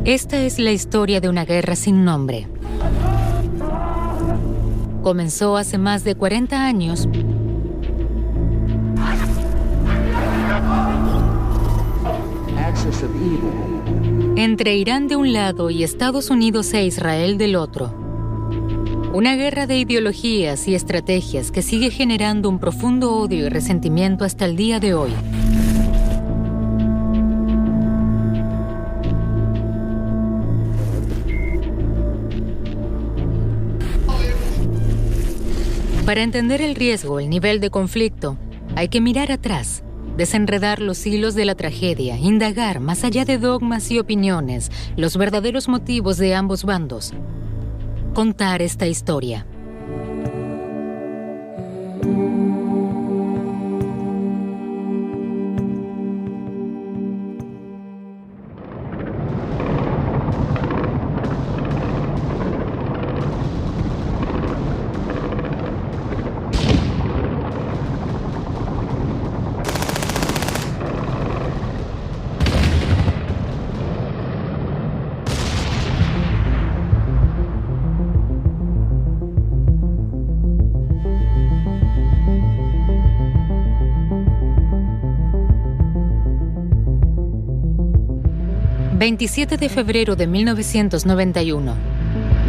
Esta es la historia de una guerra sin nombre. Comenzó hace más de 40 años entre Irán de un lado y Estados Unidos e Israel del otro. Una guerra de ideologías y estrategias que sigue generando un profundo odio y resentimiento hasta el día de hoy. Para entender el riesgo, el nivel de conflicto, hay que mirar atrás, desenredar los hilos de la tragedia, indagar más allá de dogmas y opiniones, los verdaderos motivos de ambos bandos. Contar esta historia. ...27 de febrero de 1991...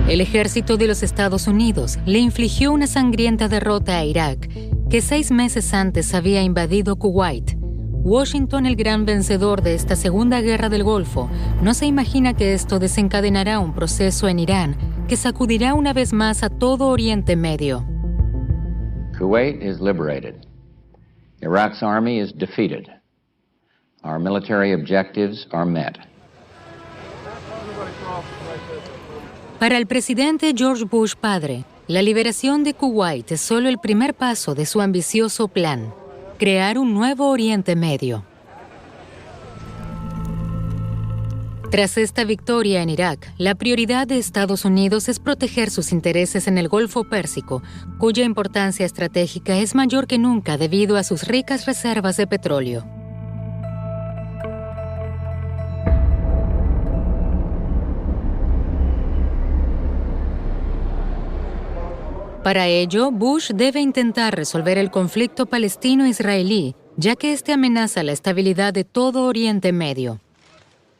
el ejército de los Estados Unidos le infligió una sangrienta derrota a Irak, que 6 meses antes había invadido Kuwait. Washington, el gran vencedor de esta Segunda Guerra del Golfo, no se imagina que esto desencadenará un proceso en Irán que sacudirá una vez más a todo Oriente Medio. Kuwait is liberated. Iraq's army is defeated. Our military objectives are met. Para el presidente George Bush padre, la liberación de Kuwait es solo el primer paso de su ambicioso plan: crear un nuevo Oriente Medio. Tras esta victoria en Irak, la prioridad de Estados Unidos es proteger sus intereses en el Golfo Pérsico, cuya importancia estratégica es mayor que nunca debido a sus ricas reservas de petróleo. Para ello, Bush debe intentar resolver el conflicto palestino-israelí, ya que este amenaza la estabilidad de todo Oriente Medio.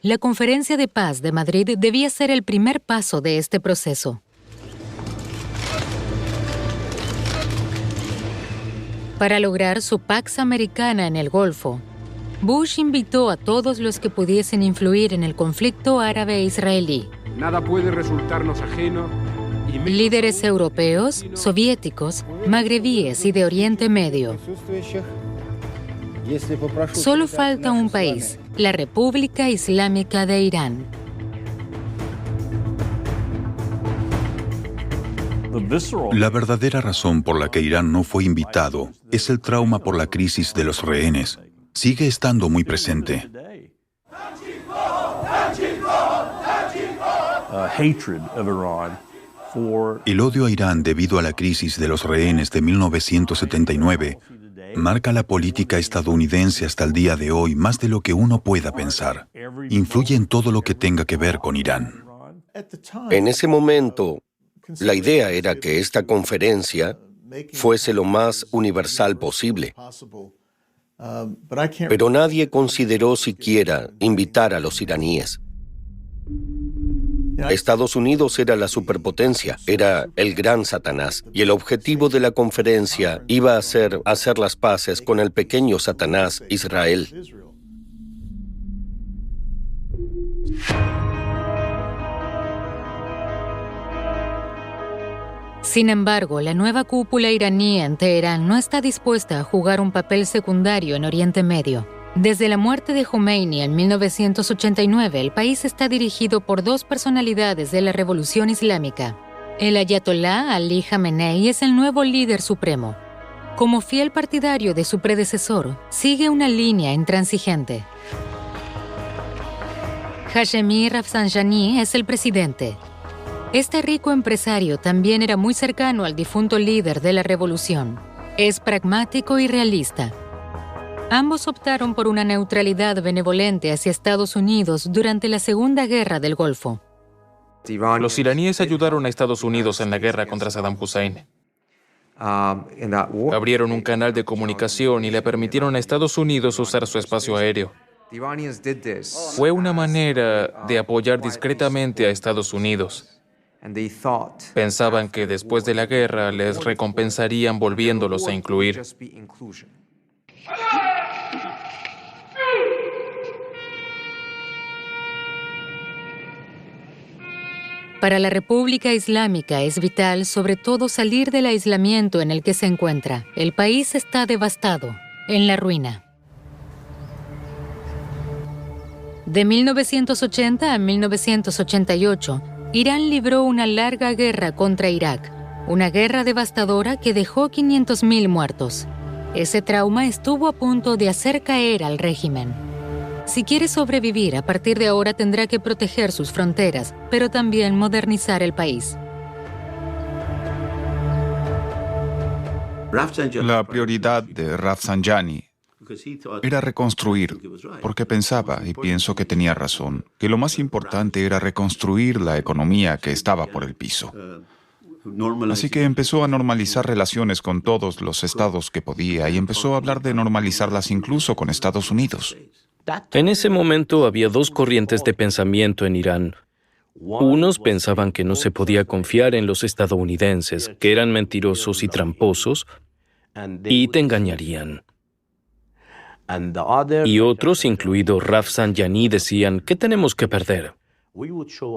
La Conferencia de Paz de Madrid debía ser el primer paso de este proceso. Para lograr su Pax Americana en el Golfo, Bush invitó a todos los que pudiesen influir en el conflicto árabe-israelí. Nada puede resultarnos ajeno. Líderes europeos, soviéticos, magrebíes y de Oriente Medio. Solo falta un país, la República Islámica de Irán. La verdadera razón por la que Irán no fue invitado es el trauma por la crisis de los rehenes. Sigue estando muy presente. El odio a Irán debido a la crisis de los rehenes de 1979 marca la política estadounidense hasta el día de hoy más de lo que uno pueda pensar. Influye en todo lo que tenga que ver con Irán. En ese momento, la idea era que esta conferencia fuese lo más universal posible. Pero nadie consideró siquiera invitar a los iraníes. Estados Unidos era la superpotencia, era el gran Satanás, y el objetivo de la conferencia iba a ser hacer las paces con el pequeño Satanás, Israel. Sin embargo, la nueva cúpula iraní en Teherán no está dispuesta a jugar un papel secundario en Oriente Medio. Desde la muerte de Jomeini en 1989, el país está dirigido por 2 personalidades de la Revolución Islámica. El ayatolá Ali Jamenei es el nuevo líder supremo. Como fiel partidario de su predecesor, sigue una línea intransigente. Hashemi Rafsanjani es el presidente. Este rico empresario también era muy cercano al difunto líder de la revolución. Es pragmático y realista. Ambos optaron por una neutralidad benevolente hacia Estados Unidos durante la Segunda Guerra del Golfo. Los iraníes ayudaron a Estados Unidos en la guerra contra Saddam Hussein. Abrieron un canal de comunicación y le permitieron a Estados Unidos usar su espacio aéreo. Fue una manera de apoyar discretamente a Estados Unidos. Pensaban que después de la guerra les recompensarían volviéndolos a incluir. Para la República Islámica es vital, sobre todo, salir del aislamiento en el que se encuentra. El país está devastado, en la ruina. De 1980 a 1988, Irán libró una larga guerra contra Irak, una guerra devastadora que dejó 500.000 muertos. Ese trauma estuvo a punto de hacer caer al régimen. Si quiere sobrevivir, a partir de ahora tendrá que proteger sus fronteras, pero también modernizar el país. La prioridad de Rafsanjani era reconstruir, porque pensaba, y pienso que tenía razón, que lo más importante era reconstruir la economía que estaba por el piso. Así que empezó a normalizar relaciones con todos los estados que podía y empezó a hablar de normalizarlas incluso con Estados Unidos. En ese momento había dos corrientes de pensamiento en Irán. Unos pensaban que no se podía confiar en los estadounidenses, que eran mentirosos y tramposos, y te engañarían. Y otros, incluido Rafsanjani, decían, ¿qué tenemos que perder?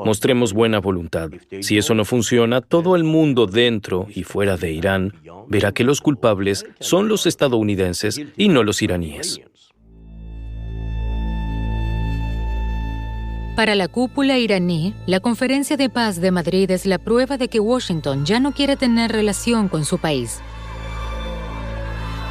Mostremos buena voluntad. Si eso no funciona, todo el mundo dentro y fuera de Irán verá que los culpables son los estadounidenses y no los iraníes. Para la cúpula iraní, la Conferencia de Paz de Madrid es la prueba de que Washington ya no quiere tener relación con su país.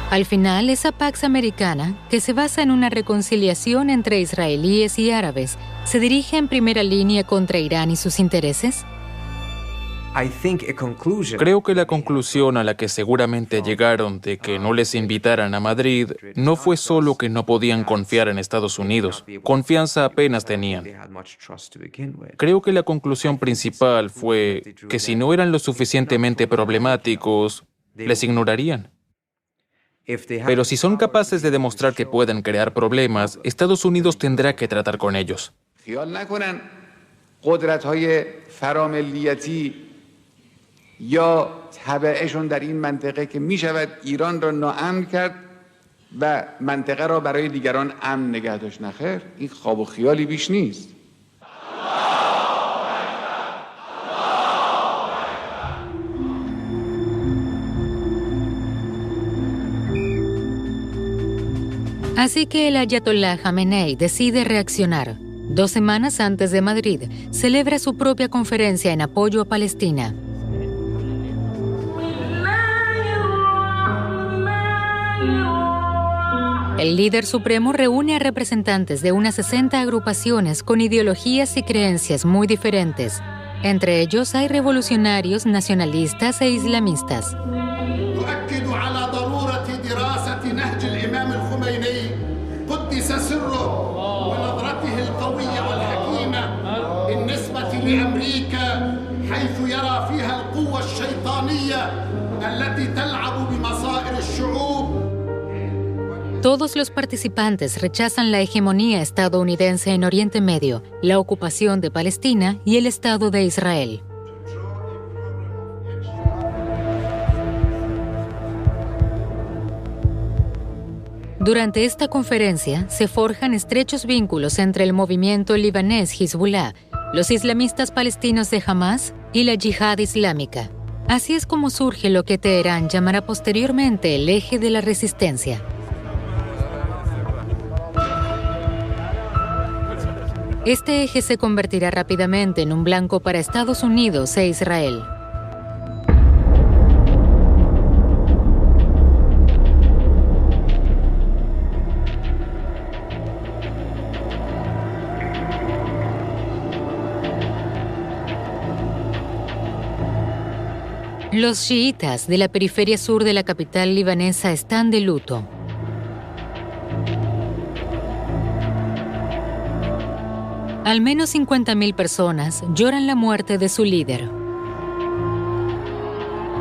Al final, esa Pax Americana, que se basa en una reconciliación entre israelíes y árabes, ¿se dirige en primera línea contra Irán y sus intereses? Creo que la conclusión a la que seguramente llegaron de que no les invitaran a Madrid no fue solo que no podían confiar en Estados Unidos. Confianza apenas tenían. Creo que la conclusión principal fue que si no eran lo suficientemente problemáticos, les ignorarían. Pero si son capaces de demostrar que pueden crear problemas, Estados Unidos tendrá que tratar con ellos. یا تبعشون در این منطقه که می شود ایران را ناامن کرد و منطقه را برای دیگران امن نگه داشت. نخیر، این خواب و خیالی بیش نیست. Así que el ayatolá Jamenei decide reaccionar. 2 semanas antes de Madrid, celebra su propia conferencia en apoyo a Palestina. El líder supremo reúne a representantes de unas 60 agrupaciones con ideologías y creencias muy diferentes. Entre ellos hay revolucionarios, nacionalistas e islamistas. Todos los participantes rechazan la hegemonía estadounidense en Oriente Medio, la ocupación de Palestina y el Estado de Israel. Durante esta conferencia se forjan estrechos vínculos entre el movimiento libanés Hezbollah, los islamistas palestinos de Hamas y la Yihad Islámica. Así es como surge lo que Teherán llamará posteriormente el eje de la resistencia. Este eje se convertirá rápidamente en un blanco para Estados Unidos e Israel. Los chiitas de la periferia sur de la capital libanesa están de luto. Al menos 50.000 personas lloran la muerte de su líder.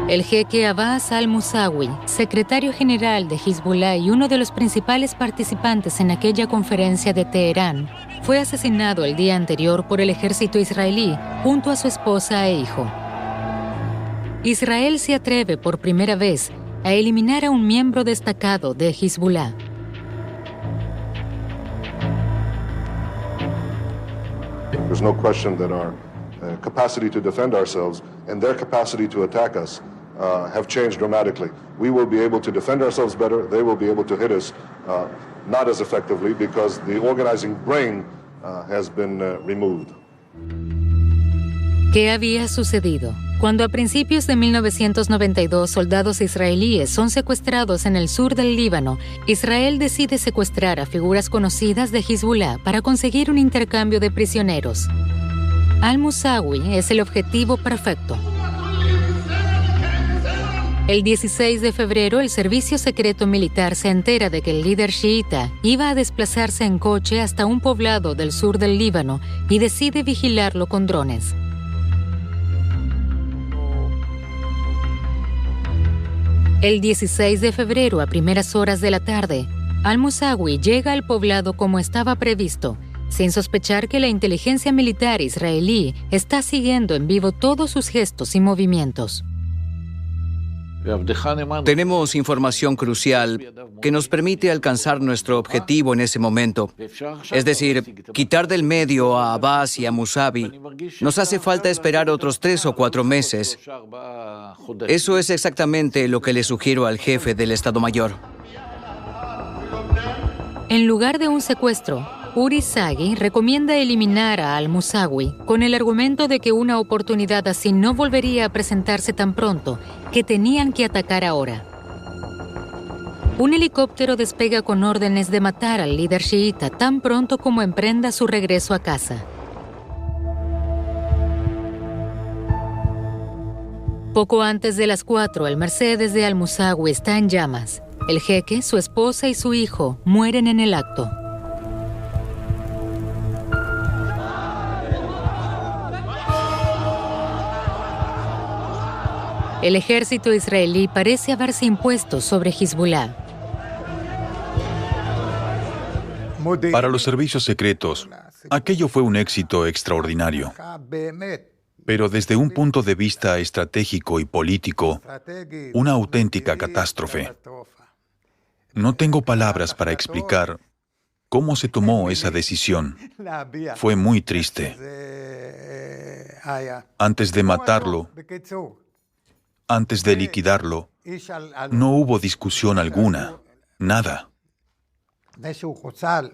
El jeque Abbas al-Musawi, secretario general de Hezbollah y uno de los principales participantes en aquella conferencia de Teherán, fue asesinado el día anterior por el ejército israelí junto a su esposa e hijo. Israel se atreve por primera vez a eliminar a un miembro destacado de Hezbollah. There's no question that our capacity to defend ourselves and their capacity to attack us have changed dramatically. We will be able to defend ourselves better. They will be able to hit us not as effectively because the organizing brain has been removed. ¿Qué había sucedido? Cuando a principios de 1992 soldados israelíes son secuestrados en el sur del Líbano, Israel decide secuestrar a figuras conocidas de Hezbollah para conseguir un intercambio de prisioneros. Al-Musawi es el objetivo perfecto. El 16 de febrero, el servicio secreto militar se entera de que el líder chiita iba a desplazarse en coche hasta un poblado del sur del Líbano y decide vigilarlo con drones. El 16 de febrero, a primeras horas de la tarde, Al-Musawi llega al poblado como estaba previsto, sin sospechar que la inteligencia militar israelí está siguiendo en vivo todos sus gestos y movimientos. Tenemos información crucial que nos permite alcanzar nuestro objetivo en ese momento. Es decir, quitar del medio a Abbas y a Musawi. Nos hace falta esperar otros 3 o 4 meses. Eso es exactamente lo que le sugiero al jefe del Estado Mayor. En lugar de un secuestro, Uri Sagi recomienda eliminar a Al-Musawi con el argumento de que una oportunidad así no volvería a presentarse tan pronto, que tenían que atacar ahora. Un helicóptero despega con órdenes de matar al líder chiita tan pronto como emprenda su regreso a casa. Poco antes de las 4, el Mercedes de Al-Musawi está en llamas. El jeque, su esposa y su hijo mueren en el acto. El ejército israelí parece haberse impuesto sobre Hezbollah. Para los servicios secretos, aquello fue un éxito extraordinario. Pero desde un punto de vista estratégico y político, una auténtica catástrofe. No tengo palabras para explicar cómo se tomó esa decisión. Fue muy triste. Antes de matarlo, antes de liquidarlo, no hubo discusión alguna, nada.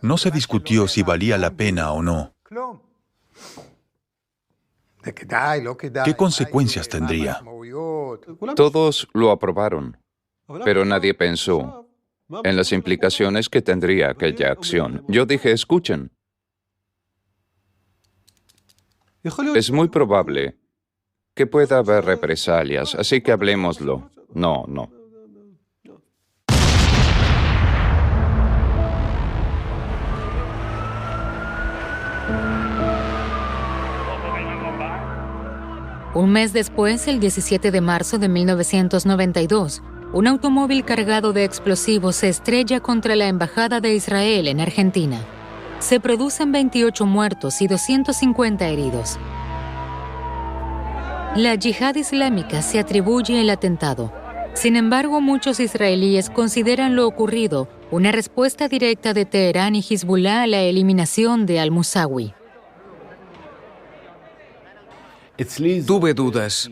No se discutió si valía la pena o no. ¿Qué consecuencias tendría? Todos lo aprobaron, pero nadie pensó en las implicaciones que tendría aquella acción. Yo dije, escuchen, es muy probable que pueda haber represalias, así que hablemoslo. No. Un mes después, el 17 de marzo de 1992, un automóvil cargado de explosivos se estrella contra la Embajada de Israel en Argentina. Se producen 28 muertos y 250 heridos. La yihad islámica se atribuye el atentado. Sin embargo, muchos israelíes consideran lo ocurrido una respuesta directa de Teherán y Hezbollah a la eliminación de Al-Musawi. Tuve dudas.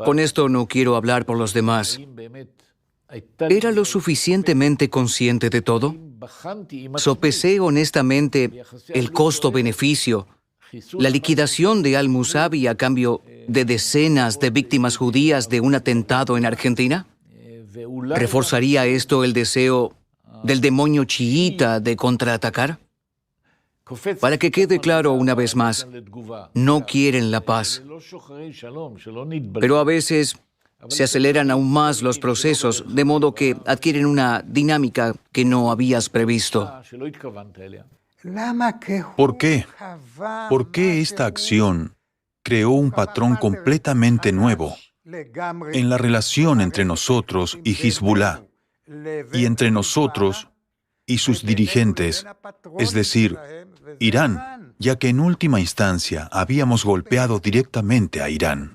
Con esto no quiero hablar por los demás. ¿Era lo suficientemente consciente de todo? Sopesé honestamente el costo-beneficio. La liquidación de Al-Musawi a cambio de decenas de víctimas judías de un atentado en Argentina. ¿Reforzaría esto el deseo del demonio chiita de contraatacar? Para que quede claro una vez más, no quieren la paz. Pero a veces se aceleran aún más los procesos, de modo que adquieren una dinámica que no habías previsto. ¿Por qué? ¿Por qué esta acción creó un patrón completamente nuevo en la relación entre nosotros y Hezbollah, y entre nosotros y sus dirigentes, es decir, Irán, ya que en última instancia habíamos golpeado directamente a Irán?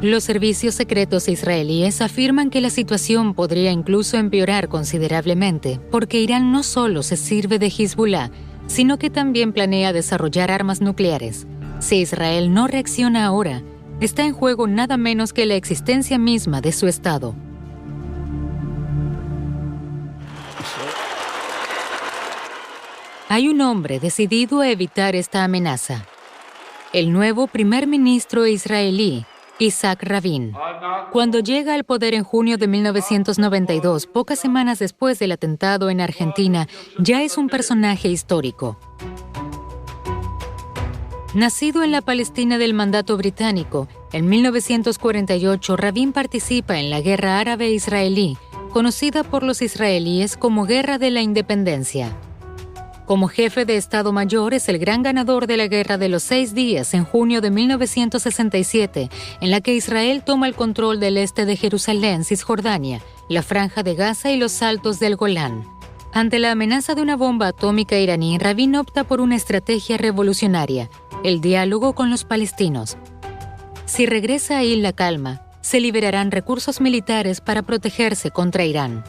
Los servicios secretos israelíes afirman que la situación podría incluso empeorar considerablemente, porque Irán no solo se sirve de Hezbollah, sino que también planea desarrollar armas nucleares. Si Israel no reacciona ahora, está en juego nada menos que la existencia misma de su Estado. Hay un hombre decidido a evitar esta amenaza: el nuevo primer ministro israelí, Isaac Rabin. Cuando llega al poder en junio de 1992, pocas semanas después del atentado en Argentina, ya es un personaje histórico. Nacido en la Palestina del mandato británico, en 1948 Rabin participa en la Guerra Árabe-Israelí, conocida por los israelíes como Guerra de la Independencia. Como jefe de Estado Mayor, es el gran ganador de la Guerra de los 6 días en junio de 1967, en la que Israel toma el control del este de Jerusalén, Cisjordania, la Franja de Gaza y los Altos del Golán. Ante la amenaza de una bomba atómica iraní, Rabin opta por una estrategia revolucionaria: el diálogo con los palestinos. Si regresa ahí la calma, se liberarán recursos militares para protegerse contra Irán.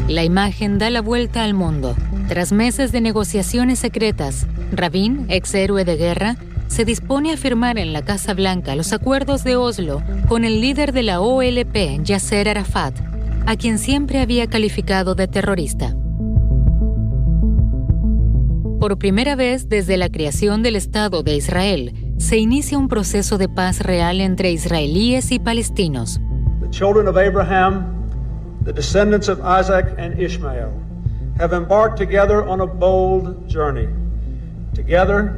La imagen da la vuelta al mundo. Tras meses de negociaciones secretas, Rabin, ex héroe de guerra, se dispone a firmar en la Casa Blanca los acuerdos de Oslo con el líder de la OLP, Yasser Arafat, a quien siempre había calificado de terrorista. Por primera vez desde la creación del Estado de Israel, se inicia un proceso de paz real entre israelíes y palestinos. The children of Abraham, the descendants of Isaac and Ishmael, have embarked together on a bold journey. Together,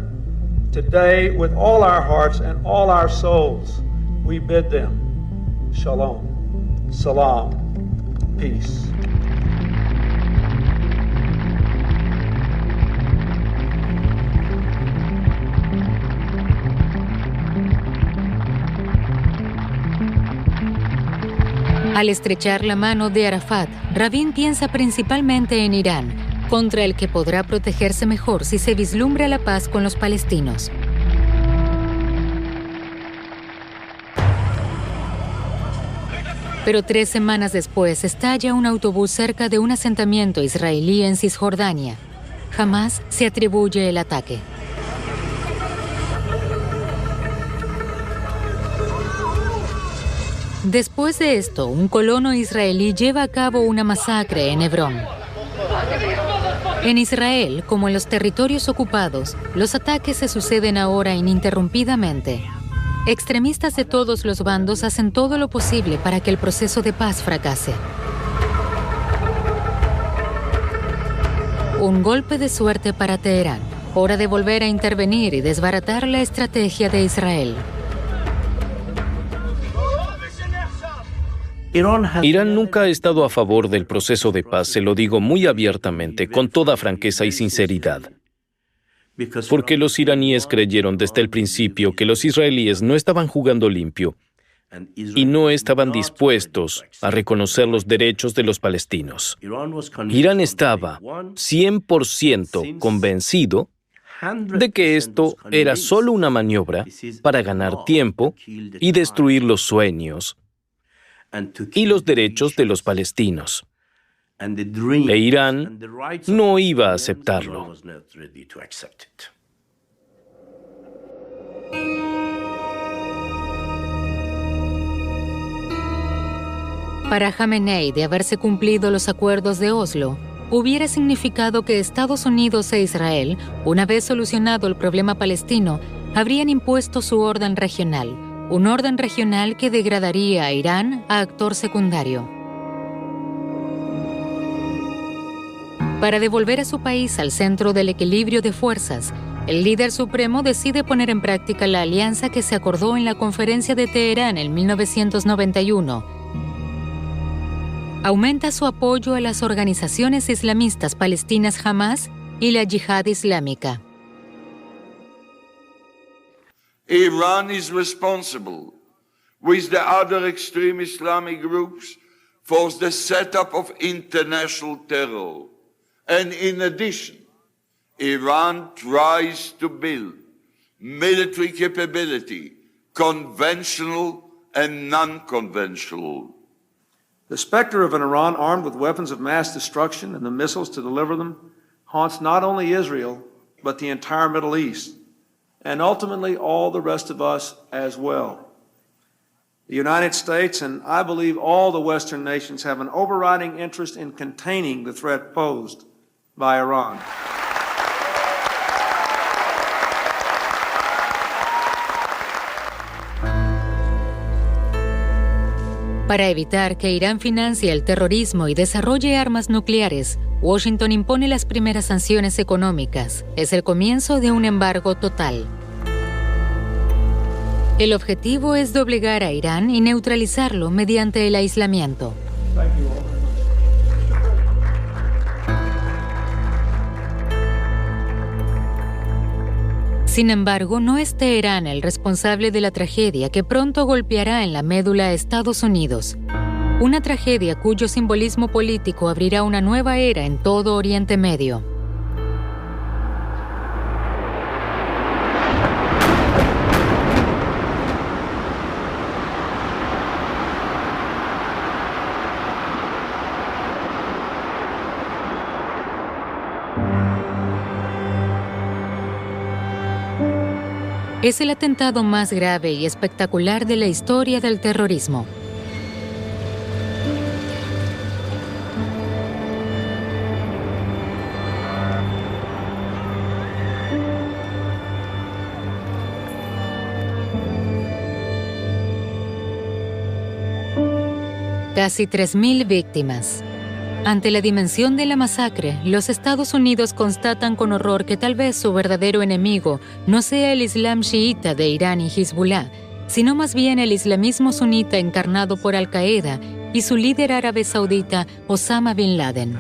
today, with all our hearts and all our souls, we bid them shalom, salam, peace. Al estrechar la mano de Arafat, Rabin piensa principalmente en Irán, contra el que podrá protegerse mejor si se vislumbra la paz con los palestinos. Pero 3 semanas después estalla un autobús cerca de un asentamiento israelí en Cisjordania. Jamás se atribuye el ataque. Después de esto, un colono israelí lleva a cabo una masacre en Hebrón. En Israel, como en los territorios ocupados, los ataques se suceden ahora ininterrumpidamente. Extremistas de todos los bandos hacen todo lo posible para que el proceso de paz fracase. Un golpe de suerte para Teherán. Hora de volver a intervenir y desbaratar la estrategia de Israel. Irán nunca ha estado a favor del proceso de paz, se lo digo muy abiertamente, con toda franqueza y sinceridad. Porque los iraníes creyeron desde el principio que los israelíes no estaban jugando limpio y no estaban dispuestos a reconocer los derechos de los palestinos. Irán estaba 100% convencido de que esto era solo una maniobra para ganar tiempo y destruir los sueños y los derechos de los palestinos. E Irán no iba a aceptarlo. Para Jamenei, de haberse cumplido los acuerdos de Oslo, hubiera significado que Estados Unidos e Israel, una vez solucionado el problema palestino, habrían impuesto su orden regional, un orden regional que degradaría a Irán a actor secundario. Para devolver a su país al centro del equilibrio de fuerzas, el líder supremo decide poner en práctica la alianza que se acordó en la Conferencia de Teherán en 1991. Aumenta su apoyo a las organizaciones islamistas palestinas Hamas y la Yihad Islámica. Iran is responsible, with the other extreme Islamic groups, for the setup of international terror. And in addition, Iran tries to build military capability, conventional and non-conventional. The specter of an Iran armed with weapons of mass destruction and the missiles to deliver them haunts not only Israel, but the entire Middle East, and ultimately all the rest of us as well. The United States, and I believe all the Western nations, have an overriding interest in containing the threat posed by Iran. Para evitar que Irán financie el terrorismo y desarrolle armas nucleares, Washington impone las primeras sanciones económicas. Es el comienzo de un embargo total. El objetivo es doblegar a Irán y neutralizarlo mediante el aislamiento. Sin embargo, no es Teherán el responsable de la tragedia que pronto golpeará en la médula a Estados Unidos. Una tragedia cuyo simbolismo político abrirá una nueva era en todo Oriente Medio. Es el atentado más grave y espectacular de la historia del terrorismo. Casi 3.000 víctimas. Ante la dimensión de la masacre, los Estados Unidos constatan con horror que tal vez su verdadero enemigo no sea el Islam chiita de Irán y Hezbollah, sino más bien el islamismo sunita encarnado por Al-Qaeda y su líder árabe saudita Osama Bin Laden.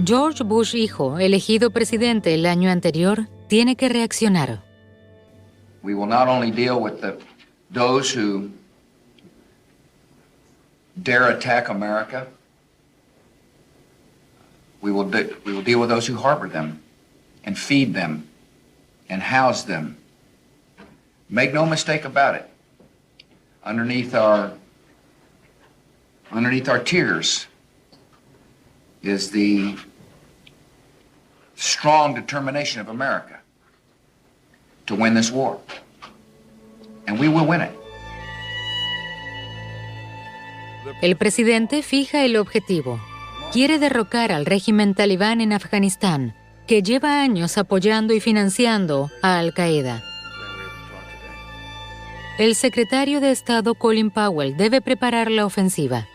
George Bush hijo, elegido presidente el año anterior, tiene que reaccionar. We will not only deal with those who dare attack America. We will deal with those who harbor them and feed them and house them. Make no mistake about it. Underneath our tears is the strong determination of America to win this war. And we will win it. El presidente fija el objetivo. Quiere derrocar al régimen talibán en Afganistán, que lleva años apoyando y financiando a Al-Qaeda. El secretario de Estado Colin Powell debe preparar la ofensiva.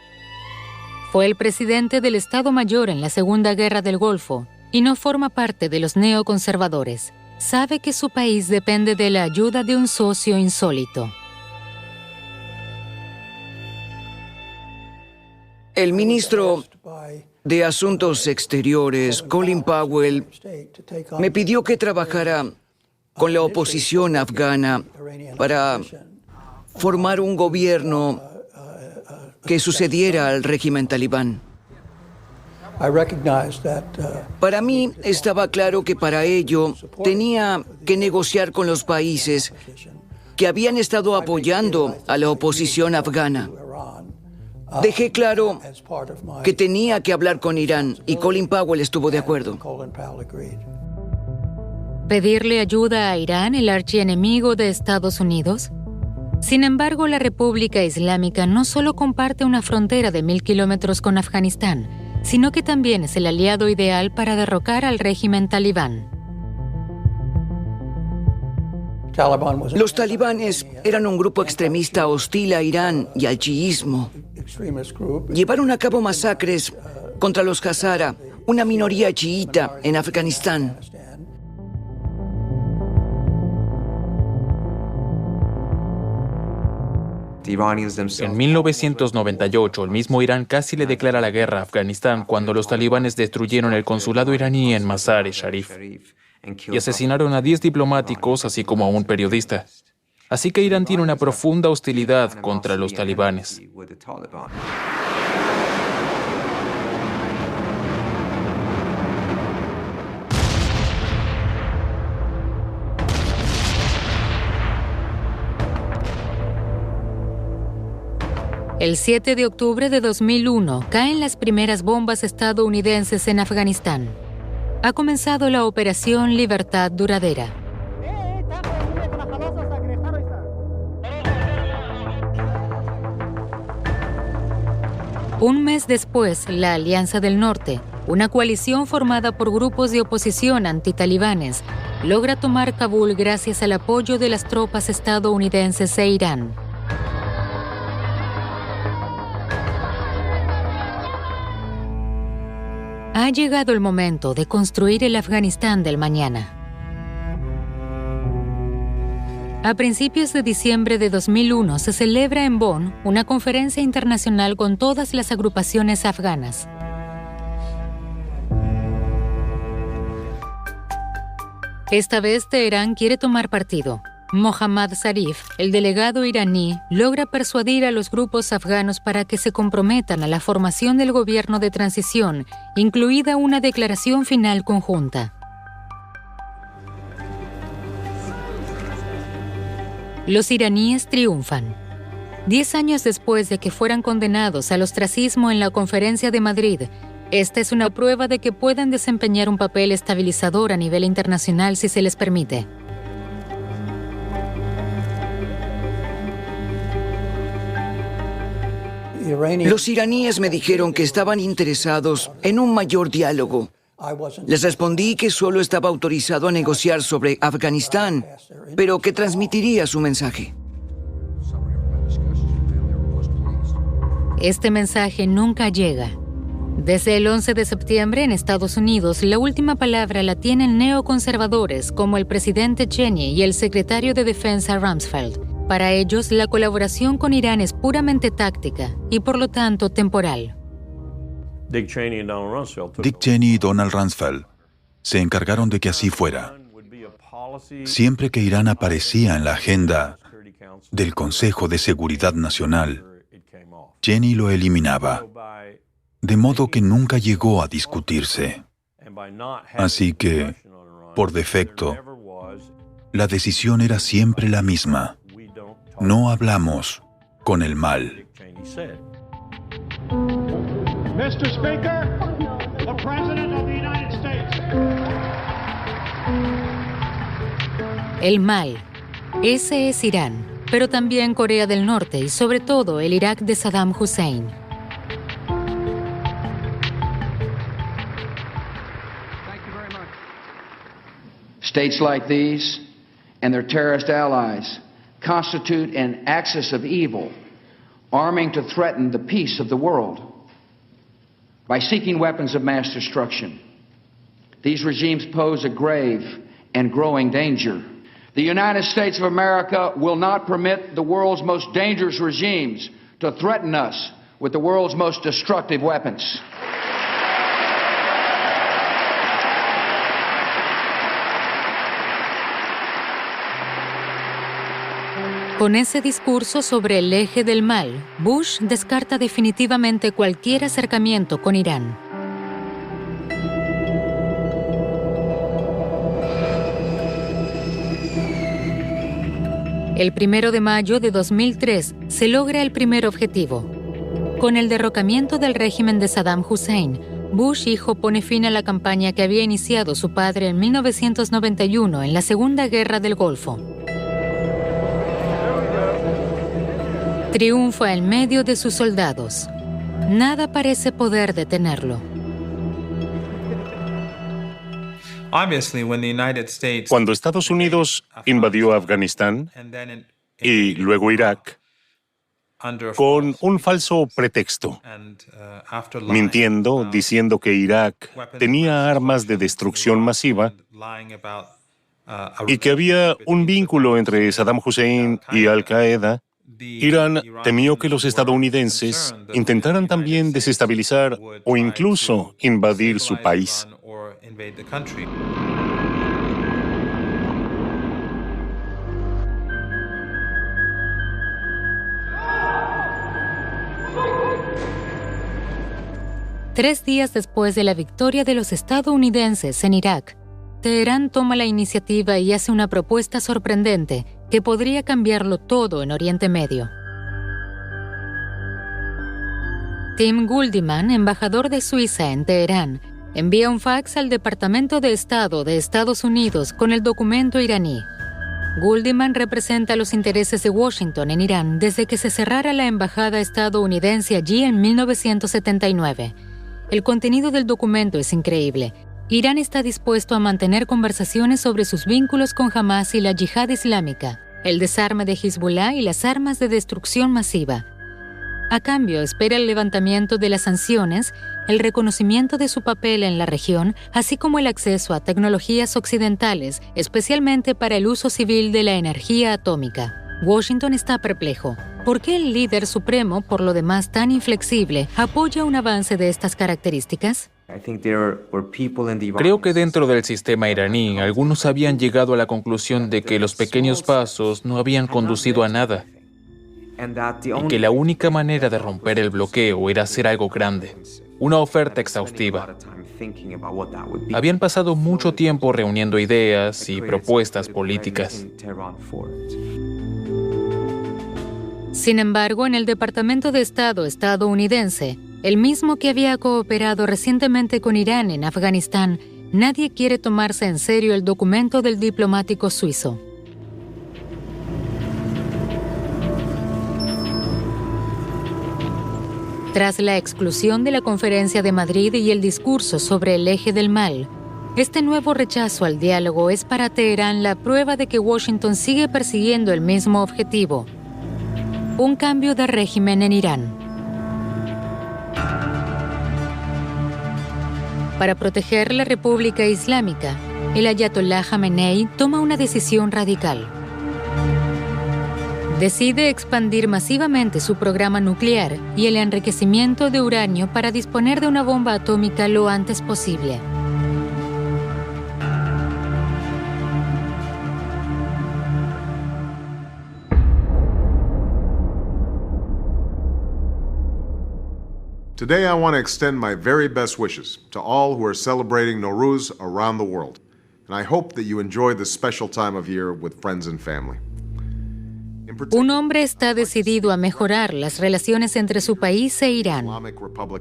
Fue el presidente del Estado Mayor en la Segunda Guerra del Golfo y no forma parte de los neoconservadores. Sabe que su país depende de la ayuda de un socio insólito. El ministro de Asuntos Exteriores, Colin Powell, me pidió que trabajara con la oposición afgana para formar un gobierno que sucediera al régimen talibán. Para mí estaba claro que para ello tenía que negociar con los países que habían estado apoyando a la oposición afgana. Dejé claro que tenía que hablar con Irán y Colin Powell estuvo de acuerdo. ¿Pedirle ayuda a Irán, el archienemigo de Estados Unidos? Sin embargo, la República Islámica no solo comparte una frontera de 1.000 kilómetros con Afganistán, sino que también es el aliado ideal para derrocar al régimen talibán. Los talibanes eran un grupo extremista hostil a Irán y al chiismo. Llevaron a cabo masacres contra los Hazara, una minoría chiita en Afganistán. En 1998, el mismo Irán casi le declara la guerra a Afganistán cuando los talibanes destruyeron el consulado iraní en Mazar-e-Sharif y asesinaron a 10 diplomáticos, así como a un periodista. Así que Irán tiene una profunda hostilidad contra los talibanes. El 7 de octubre de 2001 caen las primeras bombas estadounidenses en Afganistán. Ha comenzado la Operación Libertad Duradera. Un mes después, la Alianza del Norte, una coalición formada por grupos de oposición antitalibanes, logra tomar Kabul gracias al apoyo de las tropas estadounidenses e Irán. Ha llegado el momento de construir el Afganistán del mañana. A principios de diciembre de 2001 se celebra en Bonn una conferencia internacional con todas las agrupaciones afganas. Esta vez Teherán quiere tomar partido. Mohammad Zarif, el delegado iraní, logra persuadir a los grupos afganos para que se comprometan a la formación del gobierno de transición, incluida una declaración final conjunta. Los iraníes triunfan. 10 años después de que fueran condenados al ostracismo en la Conferencia de Madrid, esta es una prueba de que pueden desempeñar un papel estabilizador a nivel internacional si se les permite. Los iraníes me dijeron que estaban interesados en un mayor diálogo. Les respondí que solo estaba autorizado a negociar sobre Afganistán, pero que transmitiría su mensaje. Este mensaje nunca llega. Desde el 11 de septiembre en Estados Unidos, la última palabra la tienen neoconservadores como el presidente Cheney y el secretario de Defensa Rumsfeld. Para ellos, la colaboración con Irán es puramente táctica y, por lo tanto, temporal. Dick Cheney y Donald Rumsfeld se encargaron de que así fuera. Siempre que Irán aparecía en la agenda del Consejo de Seguridad Nacional, Cheney lo eliminaba, de modo que nunca llegó a discutirse. Así que, por defecto, la decisión era siempre la misma. No hablamos con el mal. Mr. Speaker, the President of the United States. El mal. Ese es Irán, pero también Corea del Norte y sobre todo el Irak de Saddam Hussein. States like these and their terrorist allies constitute an axis of evil, arming to threaten the peace of the world by seeking weapons of mass destruction. These regimes pose a grave and growing danger. The United States of America will not permit the world's most dangerous regimes to threaten us with the world's most destructive weapons. Con ese discurso sobre el eje del mal, Bush descarta definitivamente cualquier acercamiento con Irán. El 1 de mayo de 2003 se logra el primer objetivo. Con el derrocamiento del régimen de Saddam Hussein, Bush hijo pone fin a la campaña que había iniciado su padre en 1991 en la Segunda Guerra del Golfo. Triunfa en medio de sus soldados. Nada parece poder detenerlo. Cuando Estados Unidos invadió Afganistán y luego Irak, con un falso pretexto, mintiendo, diciendo que Irak tenía armas de destrucción masiva y que había un vínculo entre Saddam Hussein y Al-Qaeda. Irán temió que los estadounidenses intentaran también desestabilizar o incluso invadir su país. Tres días después de la victoria de los estadounidenses en Irak, Teherán toma la iniciativa y hace una propuesta sorprendente que podría cambiarlo todo en Oriente Medio. Tim Guldiman, embajador de Suiza en Teherán, envía un fax al Departamento de Estado de Estados Unidos con el documento iraní. Guldiman representa los intereses de Washington en Irán desde que se cerrara la embajada estadounidense allí en 1979. El contenido del documento es increíble. Irán está dispuesto a mantener conversaciones sobre sus vínculos con Hamas y la Yihad Islámica, el desarme de Hezbollah y las armas de destrucción masiva. A cambio, espera el levantamiento de las sanciones, el reconocimiento de su papel en la región, así como el acceso a tecnologías occidentales, especialmente para el uso civil de la energía atómica. Washington está perplejo. ¿Por qué el líder supremo, por lo demás tan inflexible, apoya un avance de estas características? Creo que dentro del sistema iraní, algunos habían llegado a la conclusión de que los pequeños pasos no habían conducido a nada y que la única manera de romper el bloqueo era hacer algo grande, una oferta exhaustiva. Habían pasado mucho tiempo reuniendo ideas y propuestas políticas. Sin embargo, en el Departamento de Estado estadounidense, el mismo que había cooperado recientemente con Irán en Afganistán, nadie quiere tomarse en serio el documento del diplomático suizo. Tras la exclusión de la Conferencia de Madrid y el discurso sobre el eje del mal, este nuevo rechazo al diálogo es para Teherán la prueba de que Washington sigue persiguiendo el mismo objetivo: un cambio de régimen en Irán. Para proteger la República Islámica, el ayatolá Jamenei toma una decisión radical. Decide expandir masivamente su programa nuclear y el enriquecimiento de uranio para disponer de una bomba atómica lo antes posible. Today I want to extend my very best wishes to all who are celebrating Nowruz around the world, and I hope that you enjoy this special time of year with friends and family. Un hombre está decidido a mejorar las relaciones entre su país e Irán.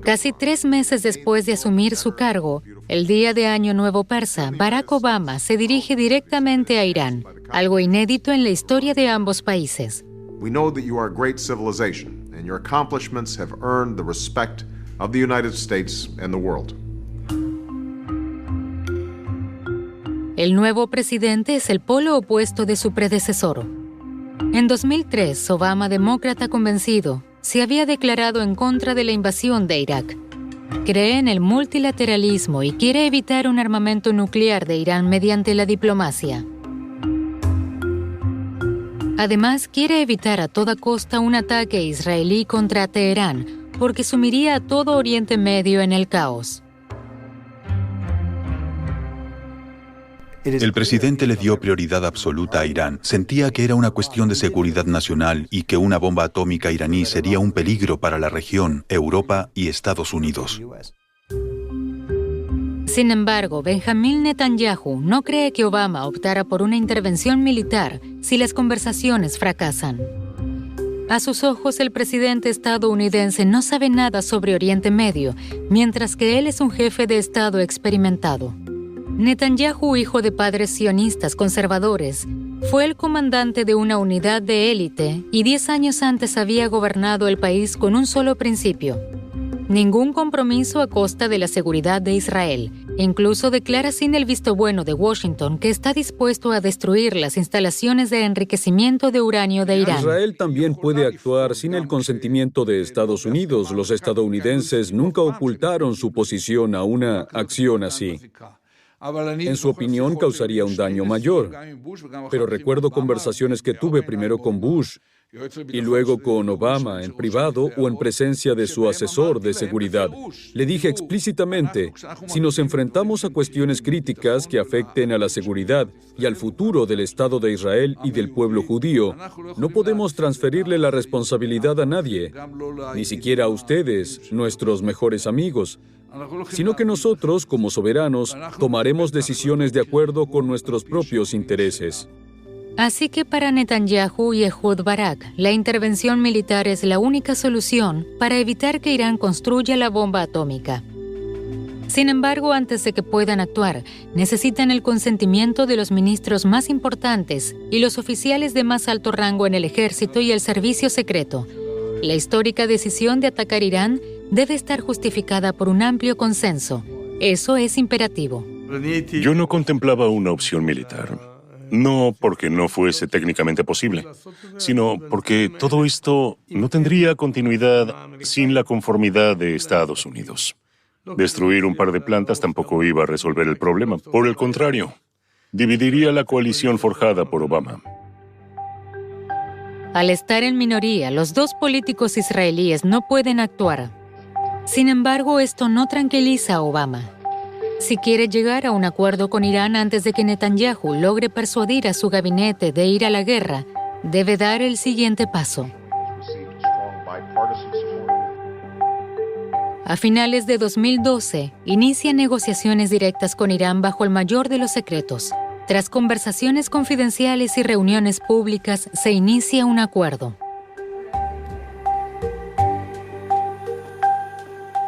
Casi 3 meses después de asumir su cargo, el día de Año Nuevo persa, Barack Obama se dirige directamente a Irán, algo inédito en la historia de ambos países. We know that you are a great civilization, and your accomplishments have earned the respect of the United States and the world. El nuevo presidente es el polo opuesto de su predecesor. En 2003, Obama, demócrata convencido, se había declarado en contra de la invasión de Irak. Cree en el multilateralismo y quiere evitar un armamento nuclear de Irán mediante la diplomacia. Además, quiere evitar a toda costa un ataque israelí contra Teherán, porque sumiría a todo Oriente Medio en el caos. El presidente le dio prioridad absoluta a Irán. Sentía que era una cuestión de seguridad nacional y que una bomba atómica iraní sería un peligro para la región, Europa y Estados Unidos. Sin embargo, Benjamín Netanyahu no cree que Obama optara por una intervención militar si las conversaciones fracasan. A sus ojos, el presidente estadounidense no sabe nada sobre Oriente Medio, mientras que él es un jefe de Estado experimentado. Netanyahu, hijo de padres sionistas conservadores, fue el comandante de una unidad de élite y 10 años antes había gobernado el país con un solo principio: ningún compromiso a costa de la seguridad de Israel, Incluso declara sin el visto bueno de Washington que está dispuesto a destruir las instalaciones de enriquecimiento de uranio de Irán. Israel también puede actuar sin el consentimiento de Estados Unidos. Los estadounidenses nunca ocultaron su posición a una acción así. En su opinión, causaría un daño mayor. Pero recuerdo conversaciones que tuve primero con Bush y luego con Obama en privado o en presencia de su asesor de seguridad. Le dije explícitamente, si nos enfrentamos a cuestiones críticas que afecten a la seguridad y al futuro del Estado de Israel y del pueblo judío, no podemos transferirle la responsabilidad a nadie, ni siquiera a ustedes, nuestros mejores amigos, sino que nosotros, como soberanos, tomaremos decisiones de acuerdo con nuestros propios intereses. Así que para Netanyahu y Ehud Barak, la intervención militar es la única solución para evitar que Irán construya la bomba atómica. Sin embargo, antes de que puedan actuar, necesitan el consentimiento de los ministros más importantes y los oficiales de más alto rango en el ejército y el servicio secreto. La histórica decisión de atacar Irán debe estar justificada por un amplio consenso. Eso es imperativo. Yo no contemplaba una opción militar. No porque no fuese técnicamente posible, sino porque todo esto no tendría continuidad sin la conformidad de Estados Unidos. Destruir un par de plantas tampoco iba a resolver el problema. Por el contrario, dividiría la coalición forjada por Obama. Al estar en minoría, los dos políticos israelíes no pueden actuar. Sin embargo, esto no tranquiliza a Obama. Si quiere llegar a un acuerdo con Irán antes de que Netanyahu logre persuadir a su gabinete de ir a la guerra, debe dar el siguiente paso. A finales de 2012, inicia negociaciones directas con Irán bajo el mayor de los secretos. Tras conversaciones confidenciales y reuniones públicas, se inicia un acuerdo.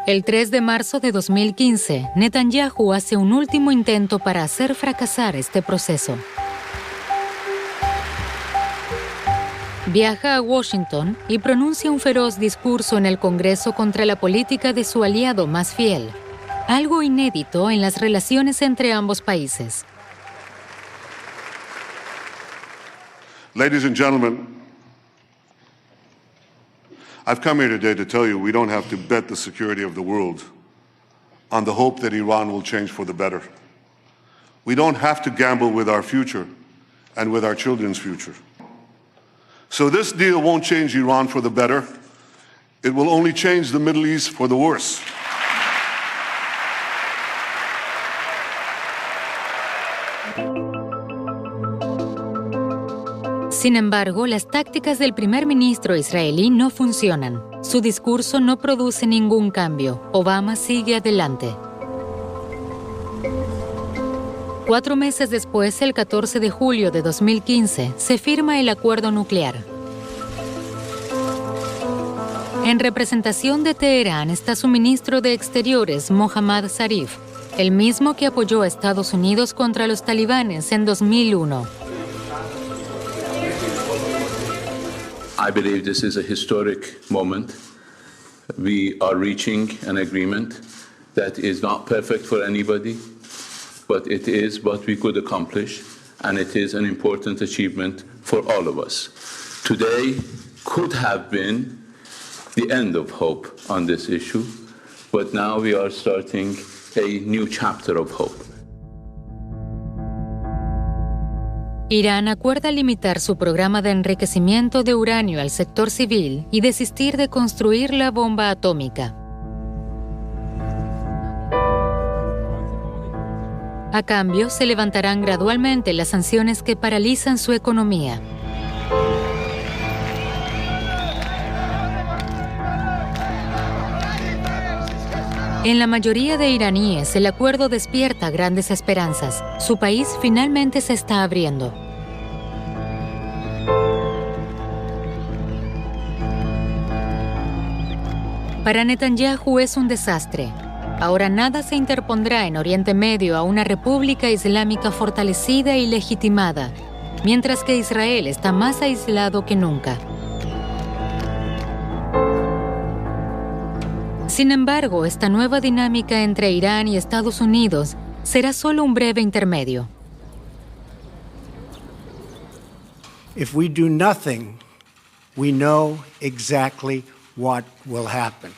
El 3 de marzo de 2015, Netanyahu hace un último intento para hacer fracasar este proceso. Viaja a Washington y pronuncia un feroz discurso en el Congreso contra la política de su aliado más fiel, algo inédito en las relaciones entre ambos países. Ladies and gentlemen, I've come here today to tell you we don't have to bet the security of the world on the hope that Iran will change for the better. We don't have to gamble with our future and with our children's future. So this deal won't change Iran for the better. It will only change the Middle East for the worse. Sin embargo, las tácticas del primer ministro israelí no funcionan. Su discurso no produce ningún cambio. Obama sigue adelante. 4 meses después, el 14 de julio de 2015, se firma el acuerdo nuclear. En representación de Teherán está su ministro de Exteriores, Mohammad Zarif, el mismo que apoyó a Estados Unidos contra los talibanes en 2001. I believe this is a historic moment. We are reaching an agreement that is not perfect for anybody, but it is what we could accomplish, and it is an important achievement for all of us. Today could have been the end of hope on this issue, but now we are starting a new chapter of hope. Irán acuerda limitar su programa de enriquecimiento de uranio al sector civil y desistir de construir la bomba atómica. A cambio, se levantarán gradualmente las sanciones que paralizan su economía. En la mayoría de iraníes, el acuerdo despierta grandes esperanzas. Su país finalmente se está abriendo. Para Netanyahu es un desastre. Ahora nada se interpondrá en Oriente Medio a una república islámica fortalecida y legitimada, mientras que Israel está más aislado que nunca. Sin embargo, esta nueva dinámica entre Irán y Estados Unidos será solo un breve intermedio. If we do nothing, we know exactly what will happen.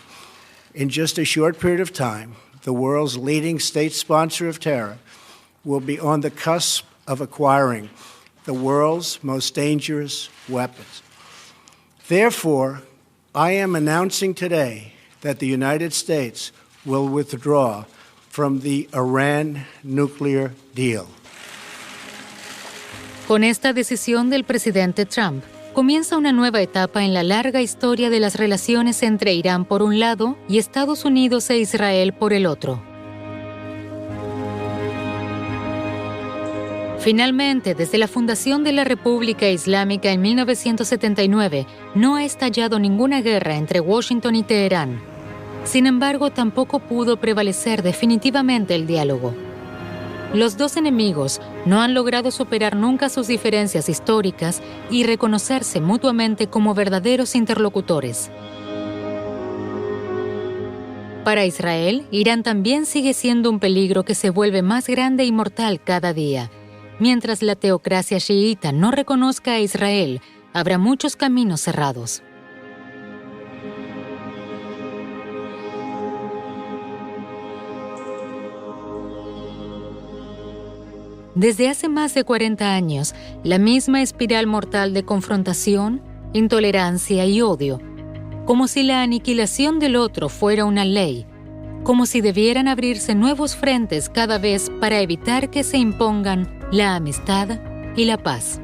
In just a short period of time, the world's leading state sponsor of terror will be on the cusp of acquiring the world's most dangerous weapons. Therefore, I am announcing today that the United States will withdraw from the Iran nuclear deal. Con esta decisión del presidente Trump, comienza una nueva etapa en la larga historia de las relaciones entre Irán por un lado y Estados Unidos e Israel por el otro. Finalmente, desde la fundación de la República Islámica en 1979, no ha estallado ninguna guerra entre Washington y Teherán. Sin embargo, tampoco pudo prevalecer definitivamente el diálogo. Los dos enemigos no han logrado superar nunca sus diferencias históricas y reconocerse mutuamente como verdaderos interlocutores. Para Israel, Irán también sigue siendo un peligro que se vuelve más grande y mortal cada día. Mientras la teocracia chiita no reconozca a Israel, habrá muchos caminos cerrados. Desde hace más de 40 años, la misma espiral mortal de confrontación, intolerancia y odio, como si la aniquilación del otro fuera una ley, como si debieran abrirse nuevos frentes cada vez para evitar que se impongan la amistad y la paz.